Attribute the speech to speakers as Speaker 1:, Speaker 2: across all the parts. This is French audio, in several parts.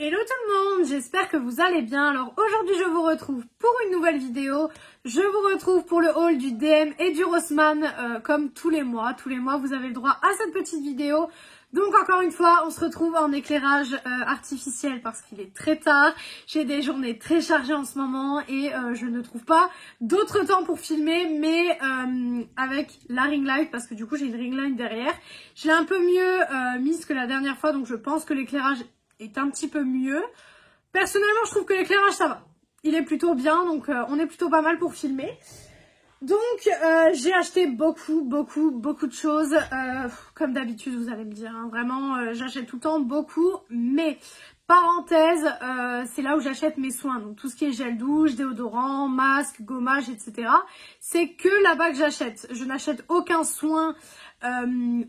Speaker 1: Hello tout le monde, j'espère que vous allez bien. Alors aujourd'hui je vous retrouve pour une nouvelle vidéo. Je vous retrouve pour le haul du DM et du Rossmann comme tous les mois. Tous les mois vous avez le droit à cette petite vidéo. Donc encore une fois on se retrouve en éclairage artificiel parce qu'il est très tard. J'ai des journées très chargées en ce moment et je ne trouve pas d'autre temps pour filmer. Mais avec la ring light, parce que du coup j'ai une ring light derrière. Je l'ai un peu mieux mise que la dernière fois, donc je pense que l'éclairage est un petit peu mieux. Personnellement, je trouve que l'éclairage, ça va. Il est plutôt bien, donc on est plutôt pas mal pour filmer. Donc, j'ai acheté beaucoup de choses. Comme d'habitude, vous allez me dire. Hein, vraiment, j'achète tout le temps beaucoup. Mais, parenthèse, c'est là où j'achète mes soins. Donc, tout ce qui est gel douche, déodorant, masque, gommage, etc. C'est que là-bas que j'achète. Je n'achète aucun soin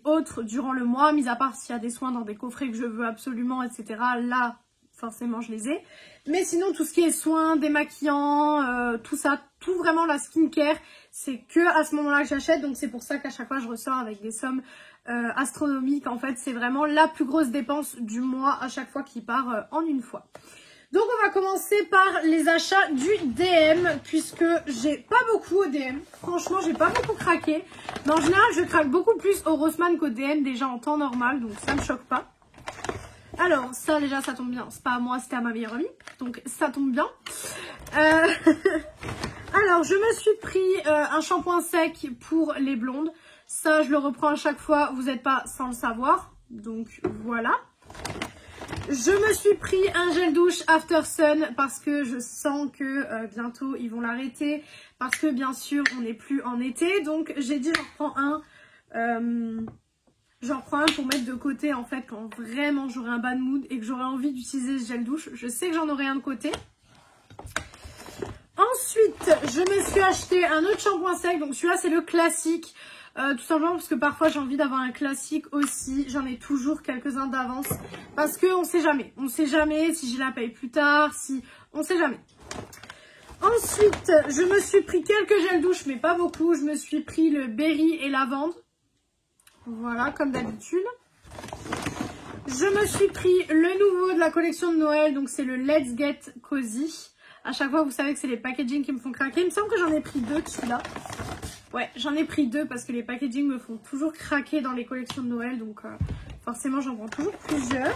Speaker 1: autre durant le mois, mis à part s'il y a des soins dans des coffrets que je veux absolument, etc. Là, forcément, je les ai. Mais sinon, tout ce qui est soins, démaquillants, tout ça, tout vraiment la skincare, c'est que à ce moment-là que j'achète. Donc, c'est pour ça qu'à chaque fois, je ressors avec des sommes astronomiques. En fait, c'est vraiment la plus grosse dépense du mois à chaque fois qui part en une fois. Donc on va commencer par les achats du DM, puisque j'ai pas beaucoup au DM. Franchement, j'ai pas beaucoup craqué. Mais en général, je craque beaucoup plus au Rossmann qu'au DM déjà en temps normal, donc ça me choque pas. Alors, ça déjà, ça tombe bien. C'est pas à moi, c'était à ma meilleure amie. Donc ça tombe bien. Alors, je me suis pris un shampoing sec pour les blondes. Ça, je le reprends à chaque fois. Vous n'êtes pas sans le savoir. Donc voilà. Je me suis pris un gel douche After Sun parce que je sens que bientôt ils vont l'arrêter. Parce que bien sûr on n'est plus en été. Donc j'ai dit j'en prends un. J'en prends un pour mettre de côté en fait quand vraiment j'aurai un bad mood et que j'aurai envie d'utiliser ce gel douche. Je sais que j'en aurai un de côté. Ensuite je me suis acheté un autre shampoing sec. Donc celui-là c'est le classique. Tout simplement parce que parfois j'ai envie d'avoir un classique aussi. J'en ai toujours quelques-uns d'avance. Parce qu'on sait jamais. On sait jamais si je la paye plus tard. Si on sait jamais. Ensuite, je me suis pris quelques gels douche, mais pas beaucoup. Je me suis pris le berry et lavande. Voilà, comme d'habitude. Je me suis pris le nouveau de la collection de Noël. Donc c'est le Let's Get Cozy. À chaque fois, vous savez que c'est les packaging qui me font craquer. Il me semble que j'en ai pris deux de celui-là. Ouais, j'en ai pris deux parce que les packaging me font toujours craquer dans les collections de Noël. Donc forcément, j'en prends toujours plusieurs.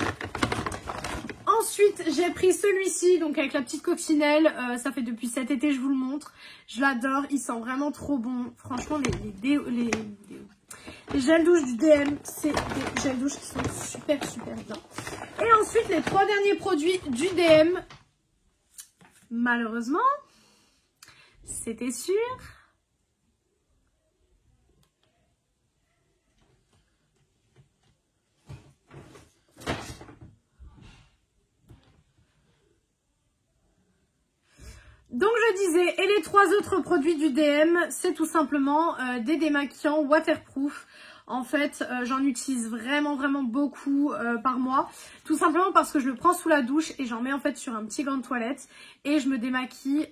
Speaker 1: Ensuite, j'ai pris celui-ci, donc avec la petite coccinelle. Ça fait depuis cet été, je vous le montre. Je l'adore, il sent vraiment trop bon. Franchement, les gels douche du DM, c'est des gels douche qui sont super bien. Et ensuite, les trois derniers produits du DM. Malheureusement, c'était sûr. Donc je disais, et les trois autres produits du DM, c'est tout simplement des démaquillants waterproof. En fait, j'en utilise vraiment beaucoup par mois. Tout simplement parce que je le prends sous la douche et j'en mets en fait sur un petit gant de toilette. Et je me démaquille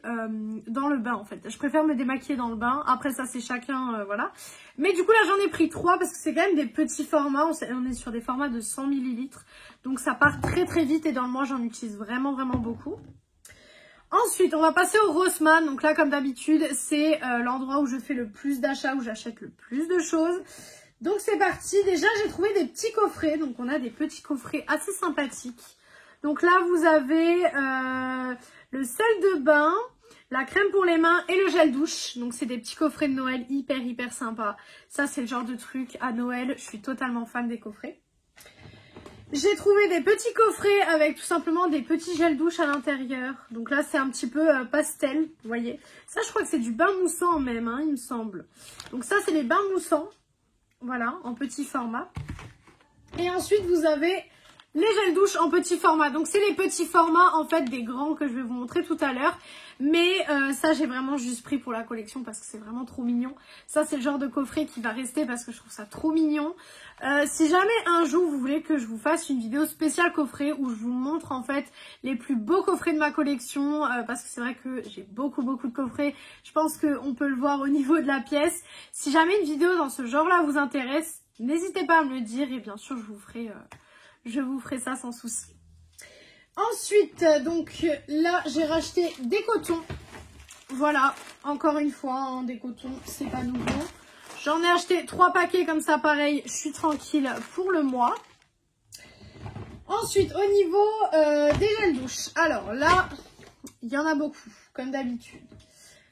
Speaker 1: dans le bain en fait. Je préfère me démaquiller dans le bain. Après ça c'est chacun, voilà. Mais du coup là j'en ai pris 3 parce que c'est quand même des petits formats. On est sur des formats de 100 ml. Donc ça part très vite et dans le mois j'en utilise vraiment beaucoup. Ensuite, on va passer au Rossmann. Donc là, comme d'habitude, c'est l'endroit où je fais le plus d'achats, où j'achète le plus de choses. Donc c'est parti. Déjà, j'ai trouvé des petits coffrets. Donc on a des petits coffrets assez sympathiques. Donc là, vous avez le sel de bain, la crème pour les mains et le gel douche. Donc c'est des petits coffrets de Noël hyper sympas. Ça, c'est le genre de truc à Noël. Je suis totalement fan des coffrets. J'ai trouvé des petits coffrets avec tout simplement des petits gels douche à l'intérieur. Donc là, c'est un petit peu pastel, vous voyez. Ça, je crois que c'est du bain moussant même, hein, il me semble. Donc ça, c'est les bains moussants. Voilà, en petit format. Et ensuite, vous avez les gels douche en petit format. Donc c'est les petits formats, en fait, des grands que je vais vous montrer tout à l'heure. Mais ça, j'ai vraiment juste pris pour la collection parce que c'est vraiment trop mignon. Ça, c'est le genre de coffret qui va rester parce que je trouve ça trop mignon. Si jamais un jour vous voulez que je vous fasse une vidéo spéciale coffret où je vous montre en fait les plus beaux coffrets de ma collection, parce que c'est vrai que j'ai beaucoup de coffrets, je pense qu'on peut le voir au niveau de la pièce. Si jamais une vidéo dans ce genre là vous intéresse, n'hésitez pas à me le dire et bien sûr je vous ferai ça sans souci. Ensuite, donc là, j'ai racheté des cotons. Voilà, encore une fois, hein, des cotons, c'est pas nouveau. J'en ai acheté 3 paquets comme ça, pareil, je suis tranquille pour le mois. Ensuite, au niveau des gels douche, alors là, il y en a beaucoup, comme d'habitude.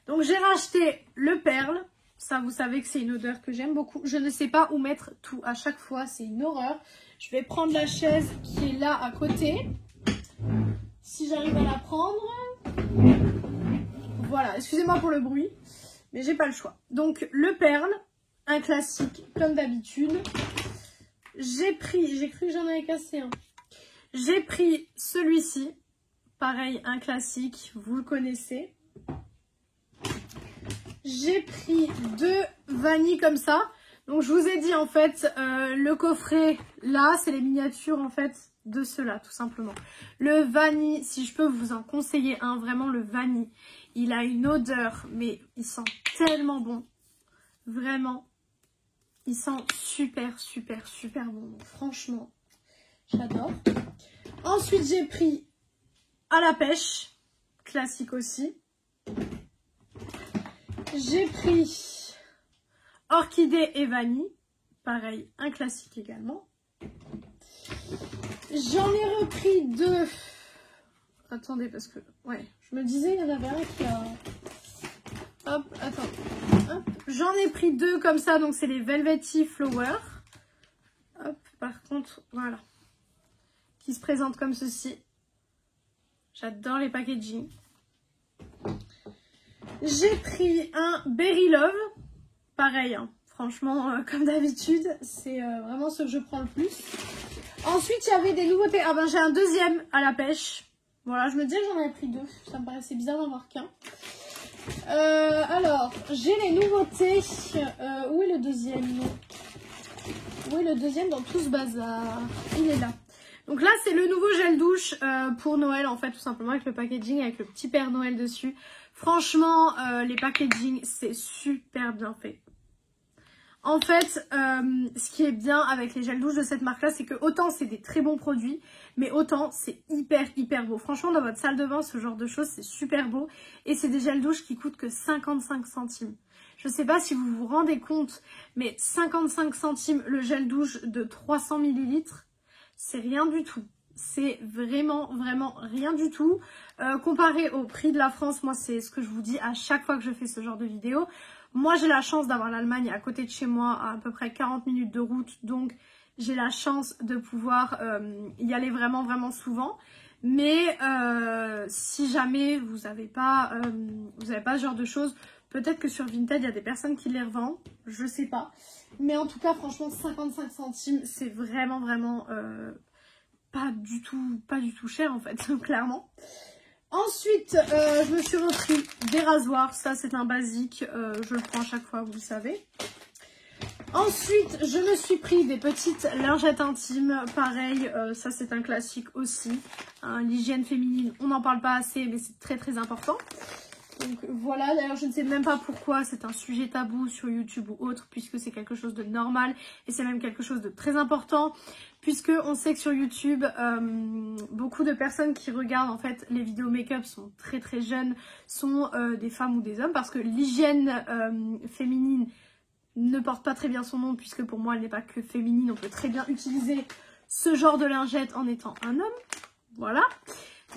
Speaker 1: Donc, j'ai racheté le Perle. Ça, vous savez que c'est une odeur que j'aime beaucoup. Je ne sais pas où mettre tout à chaque fois, c'est une horreur. Je vais prendre la chaise qui est là à côté. Si j'arrive à la prendre. Voilà, excusez-moi pour le bruit, mais j'ai pas le choix. Donc, le Perle, un classique, comme d'habitude. J'ai cru que j'en avais cassé un. J'ai pris celui-ci. Pareil, un classique, vous le connaissez. J'ai pris 2 vanilles comme ça. Donc je vous ai dit en fait, le coffret là, c'est les miniatures en fait de ceux-là tout simplement. Le vanille, si je peux vous en conseiller un, vraiment le vanille. Il a une odeur, mais il sent tellement bon. Vraiment, il sent super, super, super bon. Donc, franchement, j'adore. Ensuite, j'ai pris à la pêche, classique aussi. J'ai pris orchidée et vanille, pareil, un classique également. J'en ai repris 2. Attendez, parce que, ouais, je me disais, il y en avait un qui a... Hop, attends. Hop. J'en ai pris 2 comme ça, donc c'est les Velvety Flower. Hop, par contre, voilà. Qui se présentent comme ceci. J'adore les packaging. J'ai pris un Berry Love. Pareil, hein. Franchement, comme d'habitude, c'est vraiment ce que je prends le plus. Ensuite, il y avait des nouveautés. Ah ben, j'ai un deuxième à la pêche. Voilà, je me disais que j'en avais pris 2. Ça me paraissait bizarre d'en avoir qu'un. Alors, j'ai les nouveautés. Où est le deuxième? Où est le deuxième dans tout ce bazar? Il est là. Donc là, c'est le nouveau gel douche pour Noël, en fait, tout simplement, avec le packaging, avec le petit Père Noël dessus. Franchement, les packaging, c'est super bien fait. En fait, ce qui est bien avec les gels douche de cette marque-là, c'est que autant c'est des très bons produits, mais autant c'est hyper beau. Franchement, dans votre salle de bain, ce genre de choses, c'est super beau. Et c'est des gels douche qui coûtent que 55 centimes. Je ne sais pas si vous vous rendez compte, mais 55 centimes le gel douche de 300 ml, c'est rien du tout. C'est vraiment rien du tout. Comparé au prix de la France, moi c'est ce que je vous dis à chaque fois que je fais ce genre de vidéo. Moi j'ai la chance d'avoir l'Allemagne à côté de chez moi, à peu près 40 minutes de route. Donc j'ai la chance de pouvoir y aller vraiment souvent. Mais si jamais vous n'avez pas ce genre de choses, peut-être que sur Vinted il y a des personnes qui les revendent. Je sais pas. Mais en tout cas franchement 55 centimes c'est vraiment pas du tout cher en fait, clairement. Ensuite, je me suis repris des rasoirs. Ça, c'est un basique. Je le prends à chaque fois, vous le savez. Ensuite, je me suis pris des petites lingettes intimes. Pareil, ça, c'est un classique aussi. Hein, l'hygiène féminine, on n'en parle pas assez, mais c'est très important. Donc voilà, d'ailleurs je ne sais même pas pourquoi c'est un sujet tabou sur YouTube ou autre, puisque c'est quelque chose de normal et c'est même quelque chose de très important, puisque on sait que sur YouTube, beaucoup de personnes qui regardent en fait les vidéos make-up sont très jeunes, sont des femmes ou des hommes, parce que l'hygiène féminine ne porte pas très bien son nom, puisque pour moi elle n'est pas que féminine, on peut très bien utiliser ce genre de lingette en étant un homme, voilà.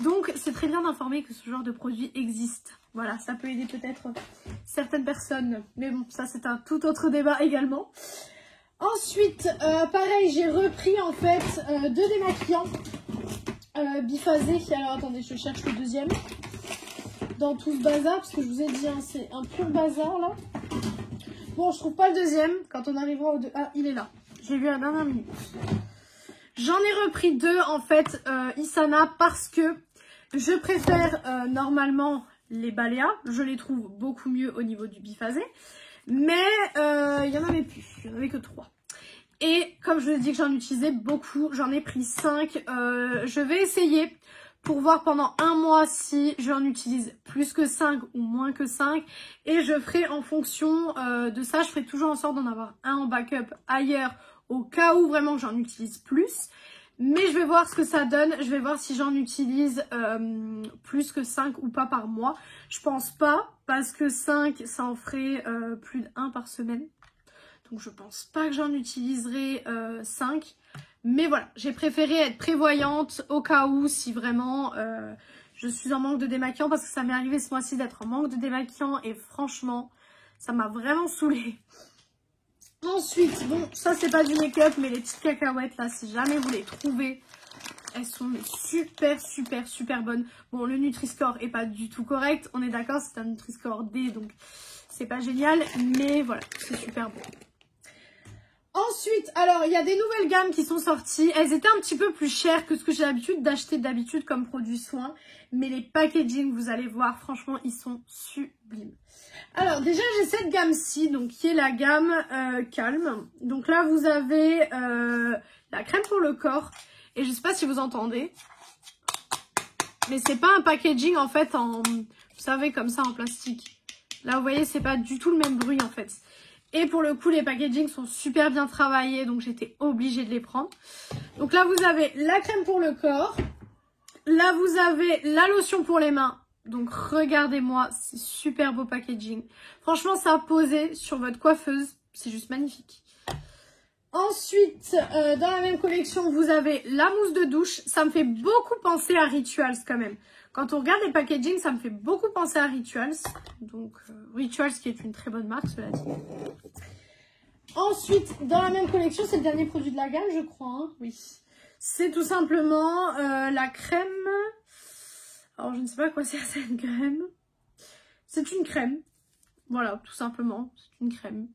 Speaker 1: Donc c'est très bien d'informer que ce genre de produit existe. Voilà, ça peut aider peut-être certaines personnes. Mais bon, ça c'est un tout autre débat également. Ensuite, pareil, j'ai repris en fait 2 démaquillants biphasés. Alors attendez, je cherche le deuxième. Dans tout ce bazar, parce que je vous ai dit, hein, c'est un pur bazar là. Bon, je trouve pas le deuxième. Quand on arrivera au 2... Ah, il est là. J'ai vu à la dernière minute. J'en ai repris 2 en fait, Isana, parce que je préfère normalement les Balea. Je les trouve beaucoup mieux au niveau du biphasé. Mais il y en avait plus, il n'y en avait que 3. Et comme je vous ai dit que j'en utilisais beaucoup, j'en ai pris 5. Je vais essayer pour voir pendant un mois si j'en utilise plus que 5 ou moins que 5. Et je ferai en fonction de ça, je ferai toujours en sorte d'en avoir un en backup ailleurs, au cas où vraiment j'en utilise plus. Mais je vais voir ce que ça donne. Je vais voir si j'en utilise plus que 5 ou pas par mois. Je pense pas, parce que 5, ça en ferait plus d'1 par semaine. Donc je pense pas que j'en utiliserai 5. Mais voilà, j'ai préféré être prévoyante au cas où, si vraiment je suis en manque de démaquillant. Parce que ça m'est arrivé ce mois-ci d'être en manque de démaquillant. Et franchement, ça m'a vraiment saoulée. Ensuite, bon, ça c'est pas du make-up, mais les petites cacahuètes là, si jamais vous les trouvez, elles sont super super super bonnes. Bon, le Nutri-Score est pas du tout correct, on est d'accord, c'est un Nutri-Score D, donc c'est pas génial, mais voilà, c'est super bon. Ensuite, alors il y a des nouvelles gammes qui sont sorties. Elles étaient un petit peu plus chères que ce que j'ai l'habitude d'acheter d'habitude comme produits soins. Mais les packaging, vous allez voir, franchement, ils sont sublimes. Alors déjà, j'ai cette gamme-ci, donc qui est la gamme Calme. Donc là, vous avez la crème pour le corps. Et je sais pas si vous entendez. Mais c'est pas un packaging en fait en, vous savez, comme ça en plastique. Là, vous voyez, c'est pas du tout le même bruit en fait. Et pour le coup, les packagings sont super bien travaillés, donc j'étais obligée de les prendre. Donc là, vous avez la crème pour le corps. Là, vous avez la lotion pour les mains. Donc regardez-moi, c'est super beau packaging. Franchement, ça a posé sur votre coiffeuse. C'est juste magnifique. Ensuite, dans la même collection, vous avez la mousse de douche. Ça me fait beaucoup penser à Rituals quand même. Quand on regarde les packaging, ça me fait beaucoup penser à Rituals. Donc, Rituals qui est une très bonne marque, cela dit. Ensuite, dans la même collection, c'est le dernier produit de la gamme, je crois. Hein, oui. C'est tout simplement la crème. Alors, je ne sais pas à quoi sert cette crème. C'est une crème. Voilà, tout simplement. C'est une crème.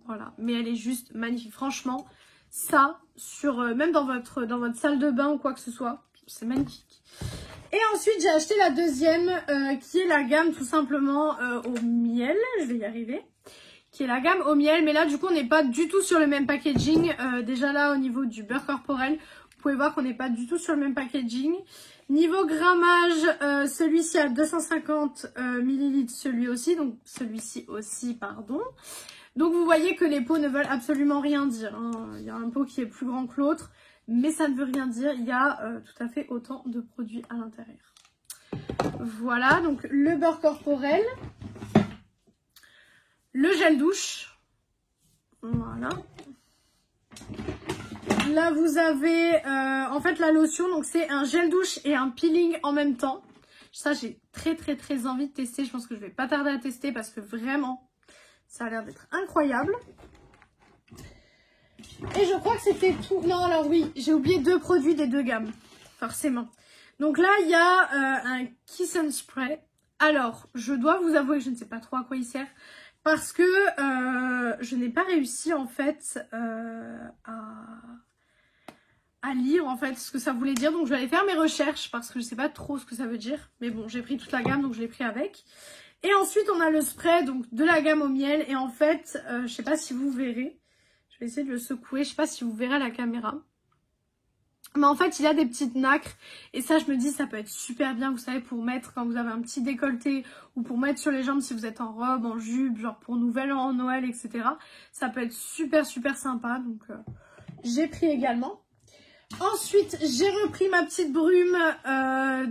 Speaker 1: Voilà. Mais elle est juste magnifique. Franchement, ça, sur même dans votre salle de bain ou quoi que ce soit, c'est magnifique. Et ensuite, j'ai acheté la deuxième, qui est la gamme tout simplement au miel. Je vais y arriver. Qui est la gamme au miel. Mais là, du coup, on n'est pas du tout sur le même packaging. Déjà là, au niveau du beurre corporel, vous pouvez voir qu'on n'est pas du tout sur le même packaging. Niveau grammage, celui-ci a 250 ml, celui aussi. Donc, celui-ci aussi, pardon. Donc, vous voyez que les pots ne veulent absolument rien dire. Hein. Il y a un pot qui est plus grand que l'autre. Mais ça ne veut rien dire. Il y a tout à fait autant de produits à l'intérieur. Voilà, donc le beurre corporel. Le gel douche. Voilà. Là, vous avez en fait la lotion. Donc, c'est un gel douche et un peeling en même temps. Ça, j'ai très envie de tester. Je pense que je vais pas tarder à tester parce que vraiment, ça a l'air d'être incroyable. Et je crois que c'était tout. Non, alors oui, j'ai oublié 2 produits des 2 gammes. Forcément. Donc là, il y a un Kiss and Spray. Alors, je dois vous avouer que je ne sais pas trop à quoi il sert. Parce que je n'ai pas réussi en fait à lire en fait ce que ça voulait dire. Donc je vais aller faire mes recherches parce que je ne sais pas trop ce que ça veut dire. Mais bon, j'ai pris toute la gamme donc je l'ai pris avec. Et ensuite on a le spray donc de la gamme au miel. Et en fait, je ne sais pas si vous verrez. Je vais essayer de le secouer. Je ne sais pas si vous verrez à la caméra. Mais en fait, il y a des petites nacres. Et ça, je me dis, ça peut être super bien, vous savez, pour mettre quand vous avez un petit décolleté. Ou pour mettre sur les jambes si vous êtes en robe, en jupe, genre pour Nouvel An, Noël, etc. Ça peut être super sympa. Donc, j'ai pris également. Ensuite, j'ai repris ma petite brume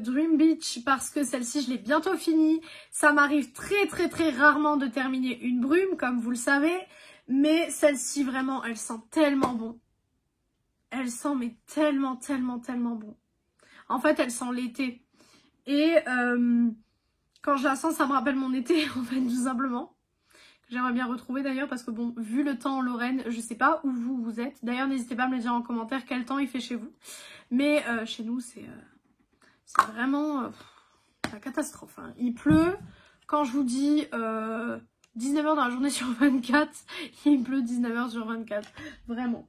Speaker 1: Dream Beach. Parce que celle-ci, je l'ai bientôt finie. Ça m'arrive très rarement de terminer une brume, comme vous le savez. Mais celle-ci, vraiment, elle sent tellement bon. Elle sent mais tellement bon. En fait, elle sent l'été. Et quand je la sens, ça me rappelle mon été, en fait, tout simplement. J'aimerais bien retrouver d'ailleurs parce que bon, vu le temps en Lorraine, je sais pas où vous êtes. D'ailleurs, n'hésitez pas à me le dire en commentaire quel temps il fait chez vous. Mais chez nous, c'est vraiment la catastrophe. Hein. Il pleut, quand je vous dis 19 h dans la journée sur 24, il pleut 19 h sur 24. Vraiment.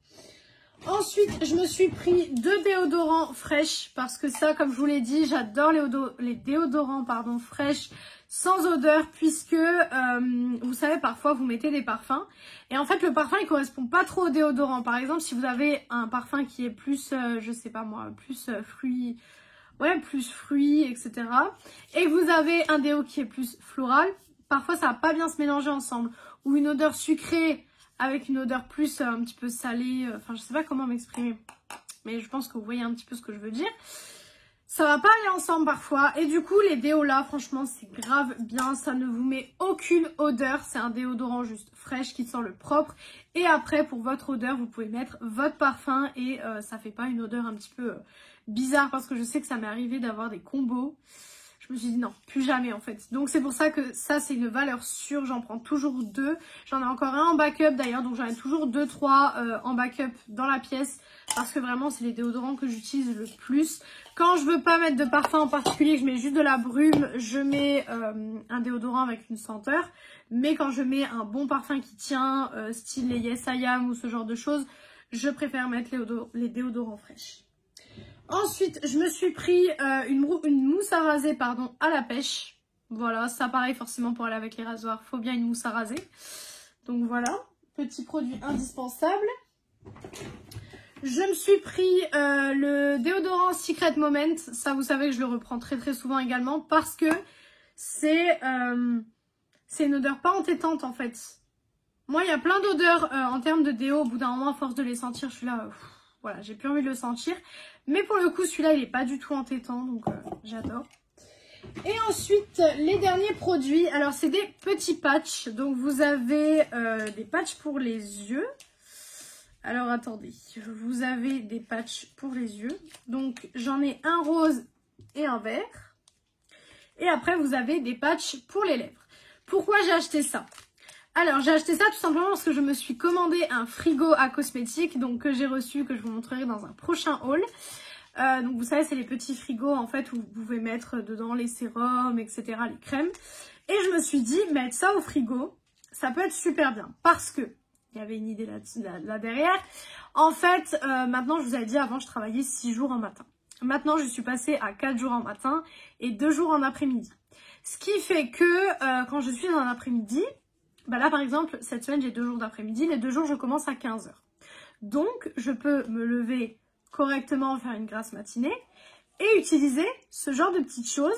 Speaker 1: Ensuite, je me suis pris 2 déodorants fraîches parce que ça, comme je vous l'ai dit, j'adore les déodorants fraîches sans odeur puisque, vous savez, parfois vous mettez des parfums et en fait le parfum il correspond pas trop au déodorant. Par exemple, si vous avez un parfum qui est plus, je sais pas moi, plus fruit, ouais, plus fruits, etc. et que vous avez un déo qui est plus floral, parfois ça va pas bien se mélanger ensemble. Ou une odeur sucrée avec une odeur plus un petit peu salée, enfin je sais pas comment m'exprimer. mais je pense que vous voyez un petit peu ce que je veux dire. Ça va pas aller ensemble parfois. Et du coup, les déos là, franchement, c'est grave bien. Ça ne vous met aucune odeur. C'est un déodorant juste fraîche qui sent le propre. Et après, pour votre odeur, vous pouvez mettre votre parfum. Et ça fait pas une odeur un petit peu bizarre. Parce que je sais que ça m'est arrivé d'avoir des combos. Je me suis dit non, plus jamais en fait. Donc c'est pour ça que ça, c'est une valeur sûre. J'en prends toujours 2. J'en ai encore un en backup d'ailleurs. Donc j'en ai toujours 2-3 en backup dans la pièce. Parce que vraiment, c'est les déodorants que j'utilise le plus. Quand je veux pas mettre de parfum en particulier, que je mets juste de la brume, je mets un déodorant avec une senteur. Mais quand je mets un bon parfum qui tient, style les Yes I Am ou ce genre de choses, je préfère mettre les déodorants fraîches. Ensuite, je me suis pris une mousse à raser à la pêche. Voilà, ça pareil forcément pour aller avec les rasoirs, faut bien une mousse à raser. Donc voilà, petit produit indispensable. Je me suis pris le déodorant Secret Moment. Ça, vous savez que je le reprends très très souvent également parce que c'est une odeur pas entêtante en fait. Moi, il y a plein d'odeurs en termes de déo. Au bout d'un moment, à force de les sentir, je suis là... voilà, j'ai plus envie de le sentir. Mais pour le coup, celui-là, il n'est pas du tout entêtant. Donc, j'adore. Et ensuite, les derniers produits. Alors, c'est des petits patchs. Donc, vous avez des patchs pour les yeux. Alors, attendez. Vous avez des patchs pour les yeux. Donc, j'en ai un rose et un vert. Et après, vous avez des patchs pour les lèvres. Pourquoi j'ai acheté ça ? Alors, j'ai acheté ça tout simplement parce que je me suis commandé un frigo à cosmétiques, donc que j'ai reçu, que je vous montrerai dans un prochain haul. Donc, vous savez, c'est les petits frigos, en fait, où vous pouvez mettre dedans les sérums, etc., les crèmes. Et je me suis dit, mettre ça au frigo, ça peut être super bien. Parce que, il y avait une idée là derrière. En fait, maintenant, je vous avais dit, avant, je travaillais 6 jours en matin. Maintenant, je suis passée à 4 jours en matin et 2 jours en après-midi. Ce qui fait que, quand je suis dans l'après-midi... Bah là, par exemple, cette semaine, j'ai 2 jours d'après-midi. Les 2 jours, je commence à 15 h. Donc, je peux me lever correctement, faire une grasse matinée et utiliser ce genre de petites choses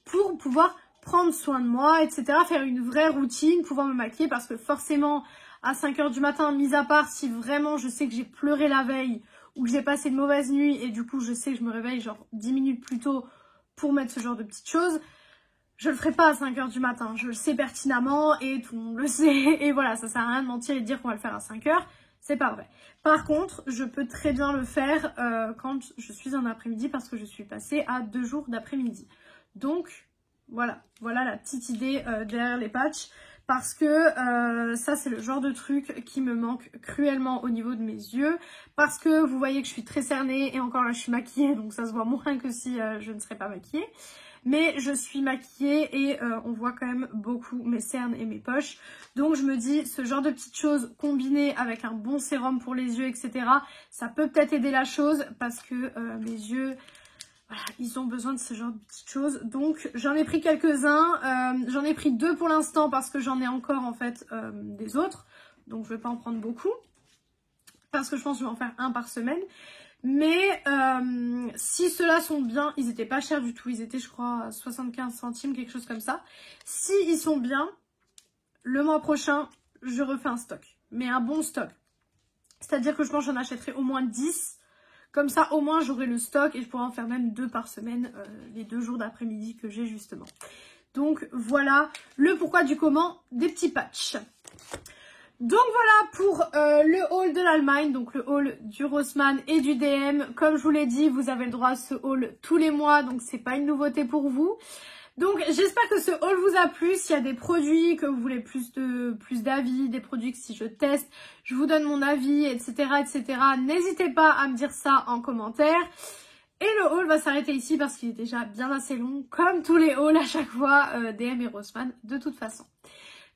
Speaker 1: pour pouvoir prendre soin de moi, etc. Faire une vraie routine, pouvoir me maquiller parce que forcément, à 5 h du matin, mis à part si vraiment je sais que j'ai pleuré la veille ou que j'ai passé une mauvaise nuit et du coup, je sais que je me réveille genre 10 minutes plus tôt pour mettre ce genre de petites choses. Je le ferai pas à 5 h du matin, je le sais pertinemment et tout le monde le sait. Et voilà, ça sert à rien de mentir et de dire qu'on va le faire à 5 h, c'est pas vrai. Par contre, je peux très bien le faire quand je suis en après-midi parce que je suis passée à 2 jours d'après-midi. Donc, voilà la petite idée derrière les patchs. Parce que ça, c'est le genre de truc qui me manque cruellement au niveau de mes yeux. Parce que vous voyez que je suis très cernée et encore là, je suis maquillée. Donc ça se voit moins que si je ne serais pas maquillée. Mais je suis maquillée et on voit quand même beaucoup mes cernes et mes poches. Donc je me dis, ce genre de petites choses combinées avec un bon sérum pour les yeux, etc. Ça peut peut-être aider la chose parce que mes yeux, voilà, ils ont besoin de ce genre de petites choses. Donc j'en ai pris quelques-uns. J'en ai pris 2 pour l'instant parce que j'en ai encore en fait des autres. Donc je ne vais pas en prendre beaucoup. Parce que je pense que je vais en faire un par semaine. Mais si ceux-là sont bien, ils étaient pas chers du tout, ils étaient je crois à 75 centimes, quelque chose comme ça. Si ils sont bien, le mois prochain, je refais un stock, mais un bon stock. C'est-à-dire que je pense que j'en achèterai au moins 10, comme ça au moins j'aurai le stock et je pourrai en faire même 2 par semaine, les 2 jours d'après-midi que j'ai justement. Donc voilà le pourquoi du comment des petits patchs. Donc voilà pour le haul de l'Allemagne, donc le haul du Rossmann et du DM. Comme je vous l'ai dit, vous avez le droit à ce haul tous les mois, donc c'est pas une nouveauté pour vous. Donc j'espère que ce haul vous a plu. S'il y a des produits que vous voulez plus d'avis, des produits que si je teste, je vous donne mon avis, etc. etc. N'hésitez pas à me dire ça en commentaire. Et le haul va s'arrêter ici parce qu'il est déjà bien assez long, comme tous les hauls à chaque fois, DM et Rossmann de toute façon.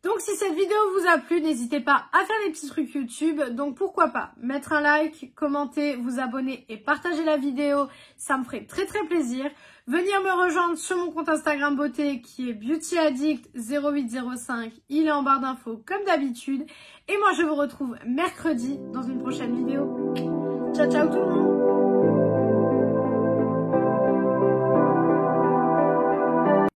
Speaker 1: Donc si cette vidéo vous a plu, n'hésitez pas à faire des petits trucs YouTube. Donc pourquoi pas mettre un like, commenter, vous abonner et partager la vidéo. Ça me ferait très très plaisir. Venir me rejoindre sur mon compte Instagram beauté qui est beautyaddict0805. Il est en barre d'infos comme d'habitude. Et moi je vous retrouve mercredi dans une prochaine vidéo. Ciao ciao tout le monde!